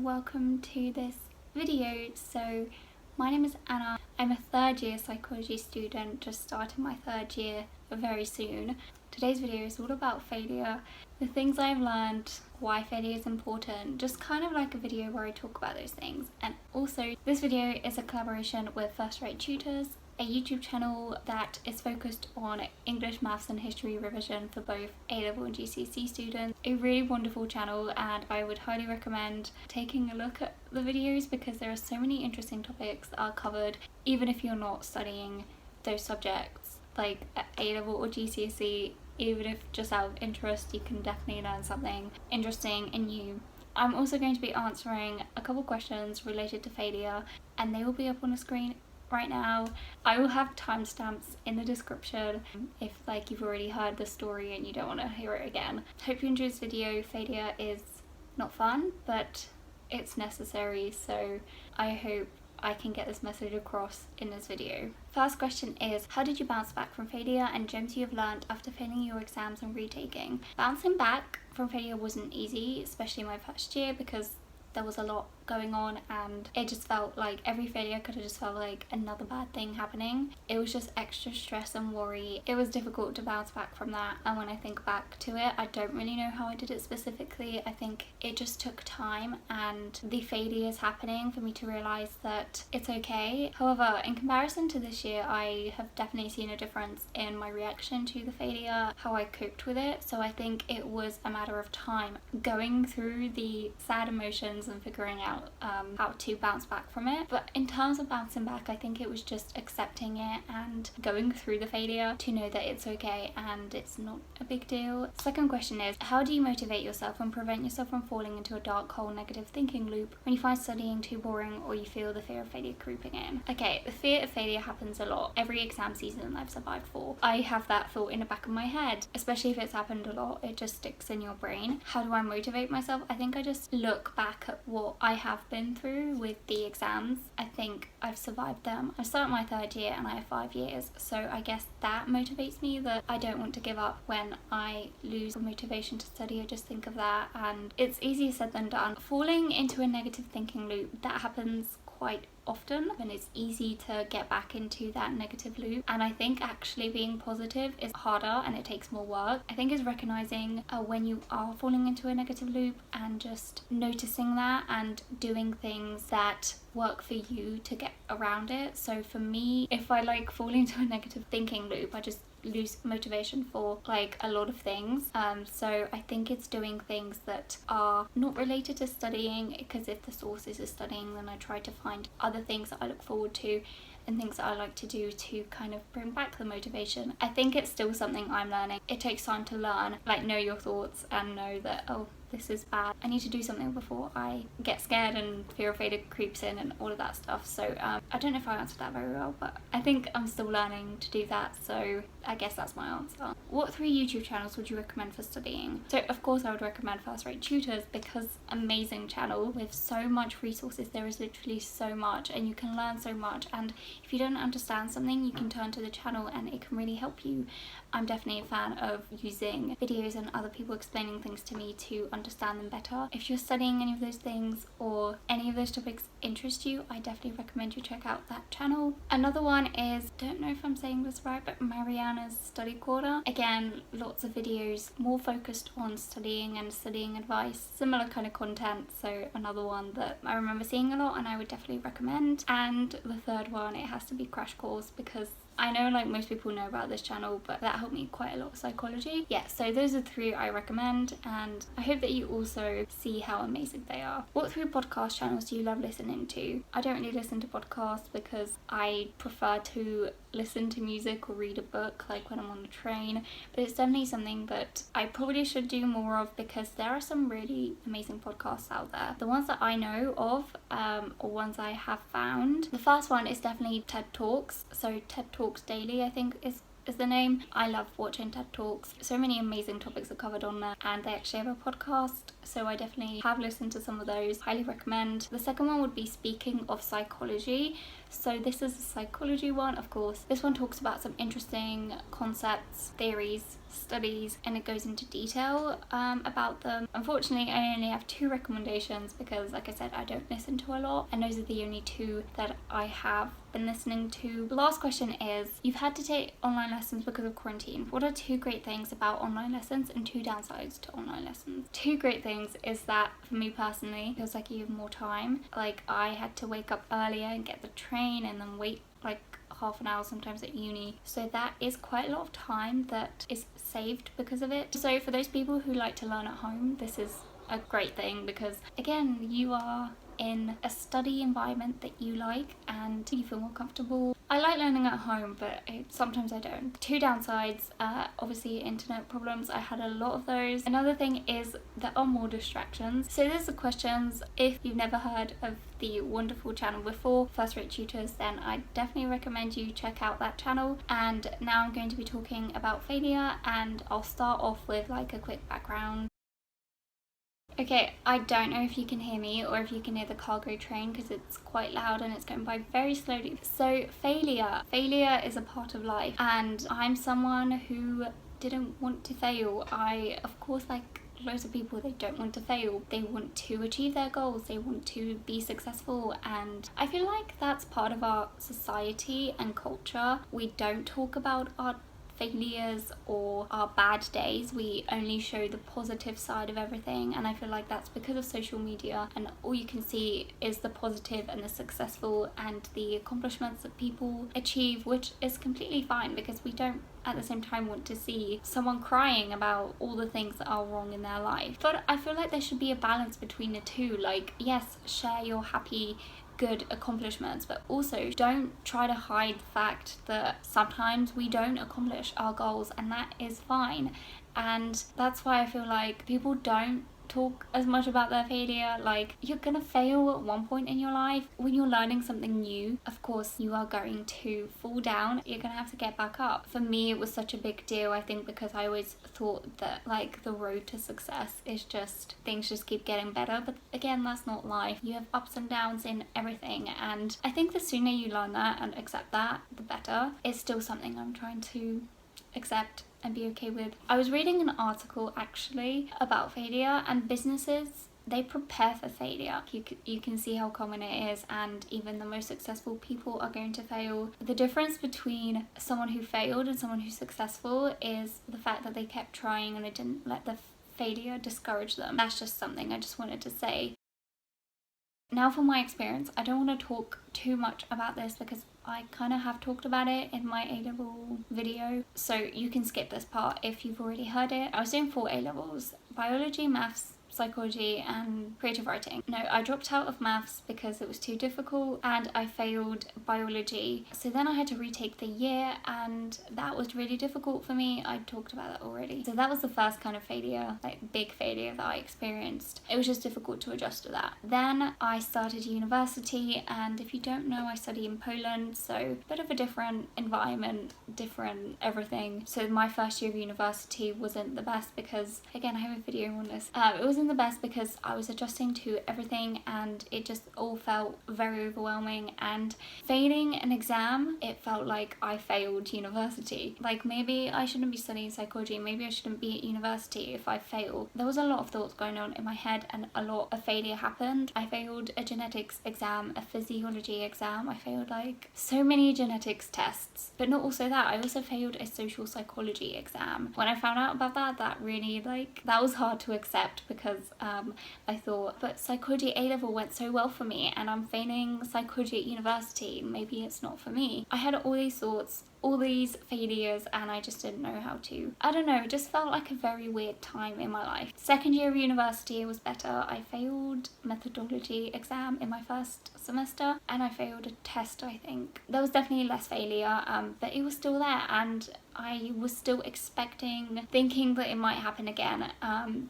welcome to this video. So my name is Anna. I'm a third year psychology student, just starting my third year very soon. Today's video is all about failure, the things I've learned, why failure is important, just kind of like a video where I talk about those things. And also this video is a collaboration with First Rate Tutors, a YouTube channel that is focused on English, Maths and History revision for both A-level and GCSE students. A really wonderful channel, and I would highly recommend taking a look at the videos because there are so many interesting topics that are covered even if you're not studying those subjects like at A-level or GCSE. Even if just out of interest, you can definitely learn something interesting and new. I'm also going to be answering a couple questions related to failure, and they will be up on the screen right now. I will have timestamps in the description if you've already heard the story and you don't want to hear it again. Hope you enjoyed this video. Failure is not fun, but it's necessary, so I hope I can get this message across in this video. First question is, how did you bounce back from failure and gems you have learned after failing your exams and retaking? Bouncing back from failure wasn't easy, especially my first year, because there was a lot going on and it just felt like every failure could have just felt like another bad thing happening. It was just extra stress and worry. It was difficult to bounce back from that, and when I think back to it, I don't really know how I did it specifically. I think it just took time and the failures happening for me to realise that it's okay. However, in comparison to this year, I have definitely seen a difference in my reaction to the failure, how I coped with it. So I think it was a matter of time going through the sad emotions and figuring out how to bounce back from it. But in terms of bouncing back, I think it was just accepting it and going through the failure to know that it's okay and it's not a big deal. Second question is, how do you motivate yourself and prevent yourself from falling into a dark hole negative thinking loop when you find studying too boring or you feel the fear of failure creeping in? Okay, the fear of failure happens a lot. Every exam season I've survived for, I have that thought in the back of my head, especially if it's happened a lot. It just sticks in your brain. How do I motivate myself? I think I just look back at what I have been through with the exams. I think I've survived them. I started my third year and I have 5 years, so I guess that motivates me, that I don't want to give up when I lose motivation to study. I just think of that, and it's easier said than done. Falling into a negative thinking loop, that happens quite often and it's easy to get back into that negative loop, and I think actually being positive is harder and it takes more work. I think is recognizing when you are falling into a negative loop and just noticing that and doing things that work for you to get around it. So for me, if I fall into a negative thinking loop, I just lose motivation for a lot of things. So I think it's doing things that are not related to studying, because if the source is studying, then I try to find other things that I look forward to and things that I like to do to kind of bring back the motivation. I think it's still something I'm learning. It takes time to learn, know your thoughts and know that, oh, this is bad. I need to do something before I get scared and fear of failure creeps in and all of that stuff. So I don't know if I answered that very well, but I think I'm still learning to do that. So I guess that's my answer. What 3 YouTube channels would you recommend for studying? So of course I would recommend First Rate Tutors, because amazing channel with so much resources. There is literally so much and you can learn so much, and if you don't understand something, you can turn to the channel and it can really help you. I'm definitely a fan of using videos and other people explaining things to me to understand them better. If you're studying any of those things or any of those topics interest you, I definitely recommend you check out that channel. Another one is, don't know if I'm saying this right, but Mariana's Study Corner. Again, lots of videos more focused on studying and studying advice, similar kind of content. So another one that I remember seeing a lot and I would definitely recommend. And the third one, it has to be Crash Course, because I know most people know about this channel, but that helped me quite a lot with psychology. Yeah, so those are 3 I recommend, and I hope that you also see how amazing they are. What 3 podcast channels do you love listening to? I don't really listen to podcasts because I prefer to listen to music or read a book when I'm on the train, but it's definitely something that I probably should do more of, because there are some really amazing podcasts out there. The ones that I know of, or ones I have found, the first one is definitely TED Talks. So TED Talks Daily, I think, is is the name. I love watching TED Talks. So many amazing topics are covered on there, and they actually have a podcast, so I definitely have listened to some of those. Highly recommend. The second one would be Speaking of Psychology. So this is a psychology one, of course. This one talks about some interesting concepts, theories, studies, and it goes into detail about them. Unfortunately, I only have 2 recommendations because, like I said, I don't listen to a lot, and those are the only 2 that I have been listening to. The last question is, you've had to take online lessons because of quarantine. What are 2 great things about online lessons and 2 downsides to online lessons? 2 great things is that, for me personally, it feels like you have more time. Like, I had to wake up earlier and get the train and then wait like half an hour sometimes at uni, so that is quite a lot of time that is saved because of it. So for those people who like to learn at home, this is a great thing because, again, you are in a study environment that you like and you feel more comfortable. I like learning at home, but sometimes I don't. 2 downsides, obviously internet problems. I had a lot of those. Another thing is there are more distractions. So there's the questions. If you've never heard of the wonderful channel before, First Rate Tutors, then I definitely recommend you check out that channel. And now I'm going to be talking about failure, and I'll start off with like a quick background. Okay, I don't know if you can hear me or if you can hear the cargo train because it's quite loud and it's going by very slowly. So failure is a part of life, and I'm someone who didn't want to fail. I, of course, like loads of people, they don't want to fail. They want to achieve their goals. They want to be successful, and I feel like that's part of our society and culture. We don't talk about our failures or our bad days. We only show the positive side of everything, and I feel like that's because of social media, and all you can see is the positive and the successful and the accomplishments that people achieve, which is completely fine because we don't at the same time want to see someone crying about all the things that are wrong in their life. But I feel like there should be a balance between the two. Like, yes, share your happy good accomplishments, but also don't try to hide the fact that sometimes we don't accomplish our goals, and that is fine. And that's why I feel like people don't talk as much about their failure. Like, you're gonna fail at one point in your life. When you're learning something new, of course you are going to fall down. You're gonna have to get back up. For me, it was such a big deal, I think, because I always thought that like the road to success is just things just keep getting better, but again, that's not life. You have ups and downs in everything, and I think the sooner you learn that and accept that, the better. It's still something I'm trying to accept and be okay with. I was reading an article actually about failure, and businesses, they prepare for failure. You can see how common it is, and even the most successful people are going to fail. The difference between someone who failed and someone who's successful is the fact that they kept trying and they didn't let the failure discourage them. That's just something I just wanted to say. Now for my experience, I don't want to talk too much about this because I kind of have talked about it in my A-level video, so you can skip this part if you've already heard it. I was doing 4 A-levels: biology, maths, psychology and creative writing. No, I dropped out of maths because it was too difficult, and I failed biology. So then I had to retake the year, and that was really difficult for me. I talked about that already. So that was the first kind of failure, like big failure that I experienced. It was just difficult to adjust to that. Then I started university, and if you don't know, I study in Poland, so a bit of a different environment, different everything. So my first year of university wasn't the best because, again, I have a video on this. It wasn't the best because I was adjusting to everything, and it just all felt very overwhelming. And failing an exam, it felt like I failed university. Like, maybe I shouldn't be studying psychology, maybe I shouldn't be at university if I fail. There was a lot of thoughts going on in my head, and a lot of failure happened. I failed a genetics exam, a physiology exam. I failed like so many genetics tests, but not also that, I also failed a social psychology exam. When I found out about that, that really, like, that was hard to accept because I thought, but psychology A-level went so well for me and I'm failing psychology at university, maybe it's not for me. I had all these thoughts, all these failures, and I just didn't know how to, I don't know, it just felt like a very weird time in my life. Second year of university was better. I failed methodology exam in my first semester, and I failed a test, I think. There was definitely less failure, but it was still there, and I was still thinking that it might happen again.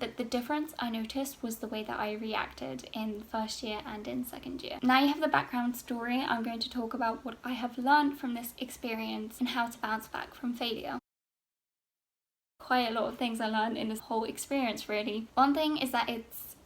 But the difference I noticed was the way that I reacted in first year and in second year. Now you have the background story. I'm going to talk about what I have learned from this experience experience and how to bounce back from failure. Quite a lot of things I learned in this whole experience, really. One thing is that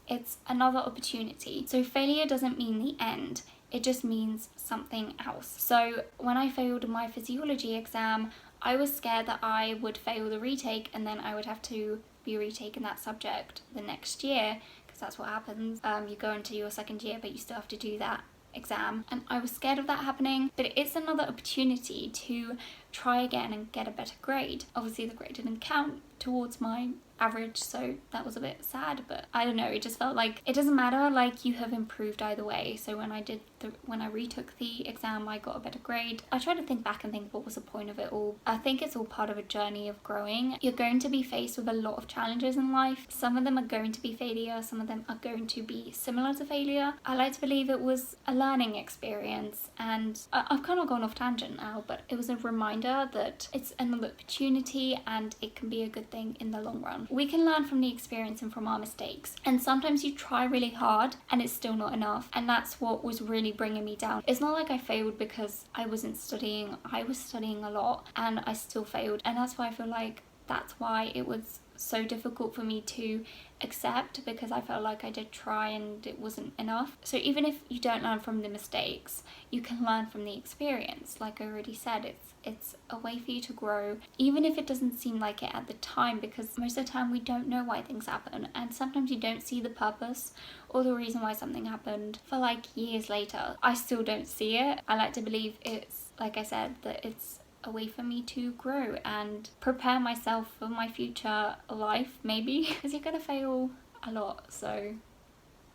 it's another opportunity. So failure doesn't mean the end, it just means something else. So when I failed my physiology exam, I was scared that I would fail the retake and then I would have to be retaking that subject the next year, because that's what happens. You go into your second year but you still have to do that exam, and I was scared of that happening. But it's another opportunity to try again and get a better grade. Obviously the grade didn't count towards my average, so that was a bit sad, but I don't know, it just felt like it doesn't matter, like you have improved either way. So when I retook the exam, I got a better grade. I try to think back and think, what was the point of it all? I think it's all part of a journey of growing. You're going to be faced with a lot of challenges in life. Some of them are going to be failure, some of them are going to be similar to failure. I like to believe it was a learning experience, and I've kind of gone off tangent now, but it was a reminder that it's another opportunity and it can be a good thing in the long run. We can learn from the experience and from our mistakes, and sometimes you try really hard and it's still not enough, and that's what was really bringing me down. It's not like I failed because I wasn't studying. I was studying a lot and I still failed, and that's why I feel like that's why it was so difficult for me to accept, because I felt like I did try and it wasn't enough. So even if you don't learn from the mistakes, you can learn from the experience. Like I already said, it's a way for you to grow, even if it doesn't seem like it at the time, because most of the time we don't know why things happen, and sometimes you don't see the purpose or the reason why something happened for like years later. I still don't see it. I like to believe it's, like I said, that it's a way for me to grow and prepare myself for my future life, maybe, because you're gonna fail a lot, so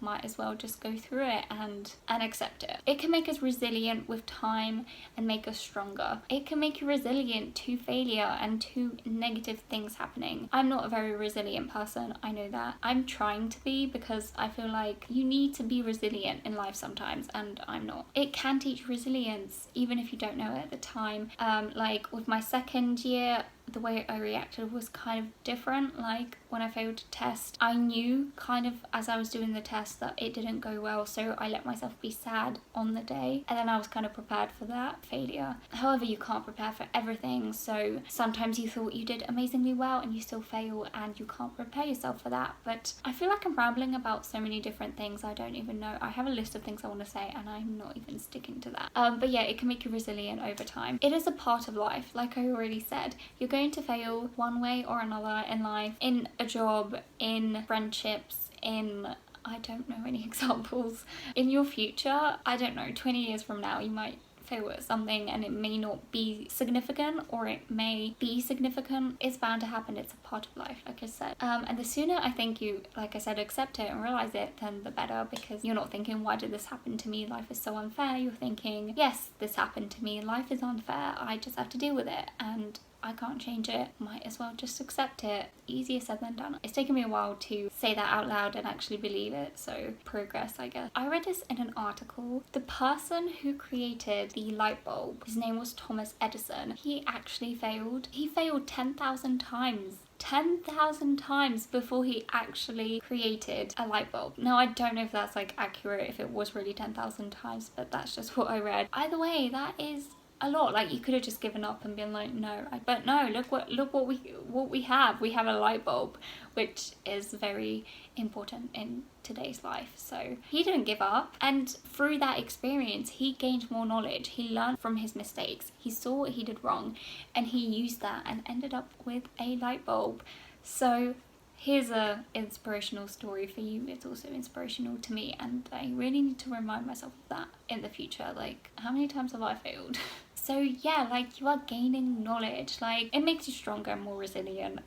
might as well just go through it and accept it. It can make us resilient with time and make us stronger. It can make you resilient to failure and to negative things happening. I'm not a very resilient person, I know that. I'm trying to be, because I feel like you need to be resilient in life sometimes, and I'm not. It can teach resilience even if you don't know it at the time. Like with my second year, the way I reacted was kind of different. Like when I failed a test, I knew kind of as I was doing the test that it didn't go well, so I let myself be sad on the day, and then I was kind of prepared for that failure. However, you can't prepare for everything, so sometimes you thought you did amazingly well and you still fail, and you can't prepare yourself for that. But I feel like I'm rambling about so many different things, I don't even know. I have a list of things I want to say and I'm not even sticking to that. But yeah, it can make you resilient over time. It is a part of life, like I already said. You're going to fail one way or another in life, in a job, in friendships, in, I don't know any examples, in your future. I don't know, 20 years from now you might fail at something and it may not be significant, or it may be significant. It's bound to happen. It's a part of life, like I said. And the sooner I think you, like I said, accept it and realize it, then the better, because you're not thinking, why did this happen to me? Life is so unfair. You're thinking, yes, this happened to me. Life is unfair. I just have to deal with it, and I can't change it. Might as well just accept it. Easier said than done. It's taken me a while to say that out loud and actually believe it, so progress, I guess. I read this in an article. The person who created the light bulb, his name was Thomas Edison. He actually failed. He failed 10,000 times. 10,000 times before he actually created a light bulb. Now I don't know if that's like accurate, if it was really 10,000 times, but that's just what I read. Either way, that is a lot. Like, you could have just given up and been like, no. But no, look what we have. We have a light bulb, which is very important in today's life. So he didn't give up, and through that experience he gained more knowledge. He learned from his mistakes. He saw what he did wrong and he used that and ended up with a light bulb. So here's a inspirational story for you. It's also inspirational to me, and I really need to remind myself of that in the future. Like, how many times have I failed? So yeah, like, you are gaining knowledge. Like, it makes you stronger and more resilient,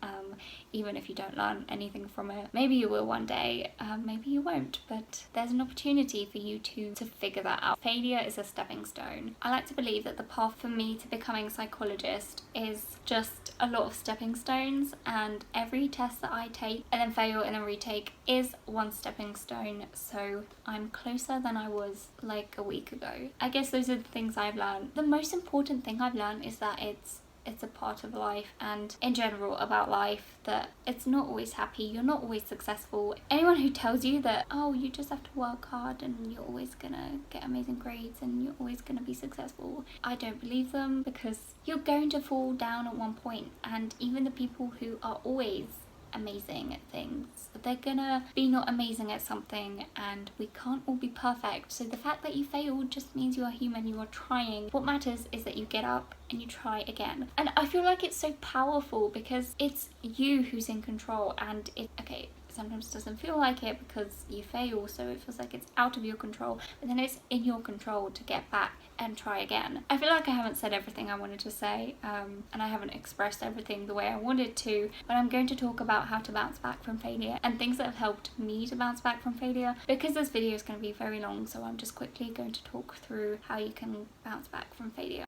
even if you don't learn anything from it. Maybe you will one day, maybe you won't, but there's an opportunity for you to figure that out. Failure is a stepping stone. I like to believe that the path for me to becoming a psychologist is just a lot of stepping stones, and every test that I take and then fail and then retake is one stepping stone. So I'm closer than I was like a week ago. I guess those are the things I've learned. The most important thing I've learned is that it's it's a part of life, and in general about life, that it's not always happy, you're not always successful. Anyone who tells you that, oh, you just have to work hard and you're always gonna get amazing grades and you're always gonna be successful, I don't believe them, because you're going to fall down at one point. And even the people who are always amazing at things, they're gonna be not amazing at something, and we can't all be perfect. So the fact that you failed just means you are human, you are trying. What matters is that you get up and you try again. And I feel like it's so powerful because it's you who's in control, and okay, sometimes doesn't feel like it because you fail, so it feels like it's out of your control, but then it's in your control to get back and try again. I feel like I haven't said everything I wanted to say, and I haven't expressed everything the way I wanted to, but I'm going to talk about how to bounce back from failure and things that have helped me to bounce back from failure, because this video is going to be very long, so I'm just quickly going to talk through how you can bounce back from failure.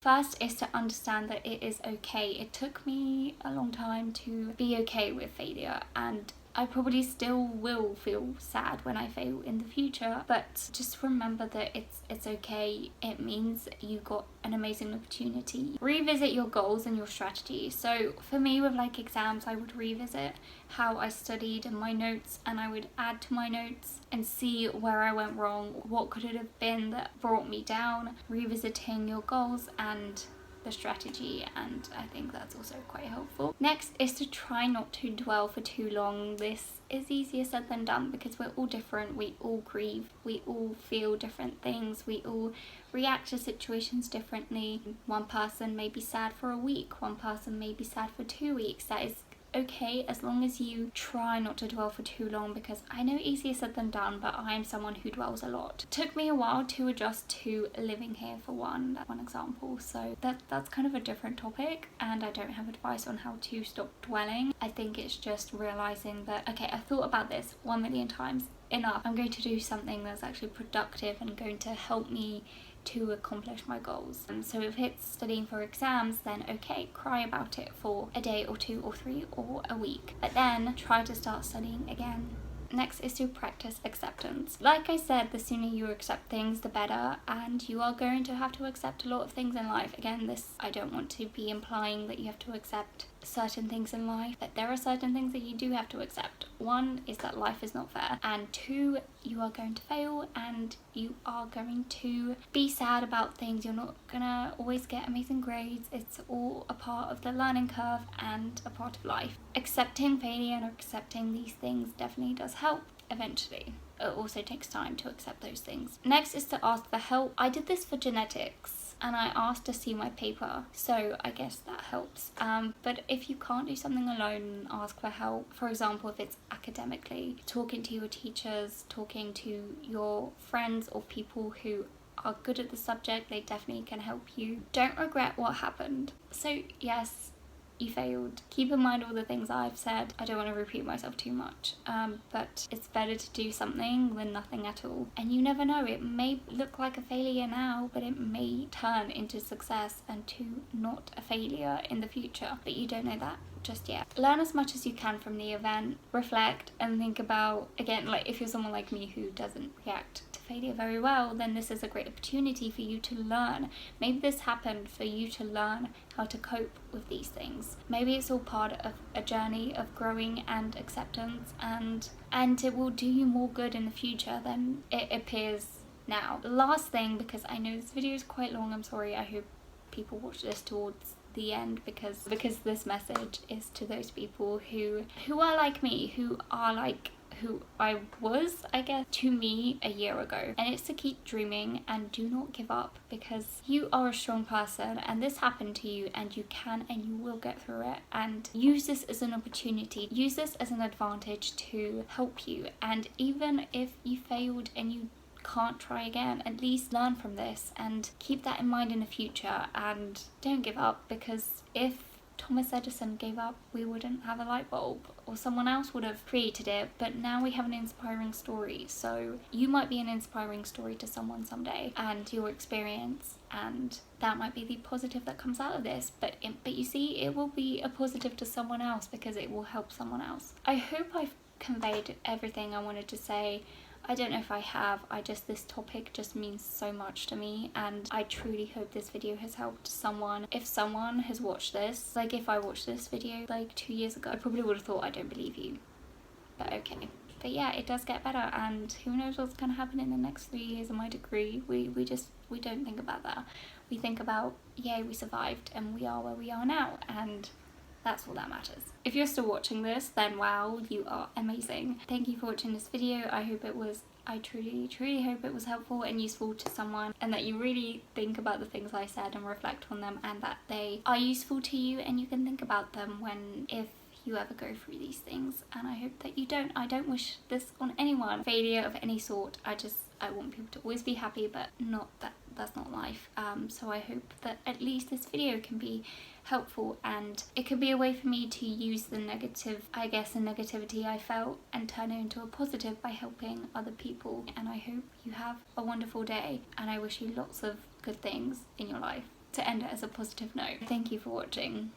First is to understand that it is okay. It took me a long time to be okay with failure, and I probably still will feel sad when I fail in the future, but just remember that it's okay. It means you got an amazing opportunity. Revisit your goals and your strategy. So for me, with like exams, I would revisit how I studied and my notes, and I would add to my notes and see where I went wrong, what could it have been that brought me down. Revisiting your goals and the strategy, and I think that's also quite helpful. Next is to try not to dwell for too long. This is easier said than done because we're all different, we all grieve, we all feel different things, we all react to situations differently. One person may be sad for a week, one person may be sad for 2 weeks. That is okay as long as you try not to dwell for too long, because I know easier said than done, but I am someone who dwells a lot. It took me a while to adjust to living here, for one example, so that's kind of a different topic, and I don't have advice on how to stop dwelling. I think it's just realizing that, okay, I thought about this 1 million times, enough. I'm going to do something that's actually productive and going to help me to accomplish my goals. So if it's studying for exams, then okay, cry about it for a day or 2 or 3 or a week, but then try to start studying again. Next is to practice acceptance. Like I said, the sooner you accept things, the better, and you are going to have to accept a lot of things in life. Again, I don't want to be implying that you have to accept certain things in life, but there are certain things that you do have to accept. One is that life is not fair, and 2, you are going to fail and you are going to be sad about things. You're not gonna always get amazing grades. It's all a part of the learning curve and a part of life. Accepting failure and accepting these things definitely does help eventually. It also takes time to accept those things. Next is to ask for help. I did this for genetics and I asked to see my paper, so I guess that helps. But if you can't do something alone, ask for help. For example, if it's academically, talking to your teachers, talking to your friends or people who are good at the subject, they definitely can help you. Don't regret what happened. So yes, you failed. Keep in mind all the things I've said. I don't want to repeat myself too much, but it's better to do something than nothing at all. And you never know, it may look like a failure now, but it may turn into success and to not a failure in the future, but you don't know that just yet. Learn as much as you can from the event, reflect and think about, again, like if you're someone like me who doesn't react to failure very well, then this is a great opportunity for you to learn. Maybe this happened for you to learn how to cope with these things. Maybe it's all part of a journey of growing and acceptance, and it will do you more good in the future than it appears now. Last thing, because I know this video is quite long, I'm sorry, I hope people watch this towards the end, because this message is to those people who are like me, who I was, I guess, to me a year ago. And it's to keep dreaming and do not give up, because you are a strong person and this happened to you, and you can and you will get through it. And use this as an opportunity, use this as an advantage to help you. And even if you failed and you can't try again, at least learn from this and keep that in mind in the future, and don't give up, because if Thomas Edison gave up, we wouldn't have a light bulb, or someone else would have created it, but now we have an inspiring story. So you might be an inspiring story to someone someday, and your experience, and that might be the positive that comes out of this, but you see, it will be a positive to someone else because it will help someone else. I hope I've conveyed everything I wanted to say. I don't know if I have, this topic just means so much to me, and I truly hope this video has helped someone. If someone has watched this, like if I watched this video like 2 years ago, I probably would have thought I don't believe you, but okay. But yeah, it does get better, and who knows what's going to happen in the next 3 years of my degree. We don't think about that. We think about, yay, we survived and we are where we are now, and that's all that matters. If you're still watching this, then wow, you are amazing. Thank you for watching this video. I truly hope it was helpful and useful to someone, and that you really think about the things I said and reflect on them, and that they are useful to you and you can think about them if you ever go through these things. And I hope that you don't. I don't wish this on anyone, failure of any sort. I want people to always be happy, but that's not life. So I hope that at least this video can be helpful, and it could be a way for me to use the negativity I felt and turn it into a positive by helping other people. And I hope you have a wonderful day, and I wish you lots of good things in your life, to end it as a positive note. Thank you for watching.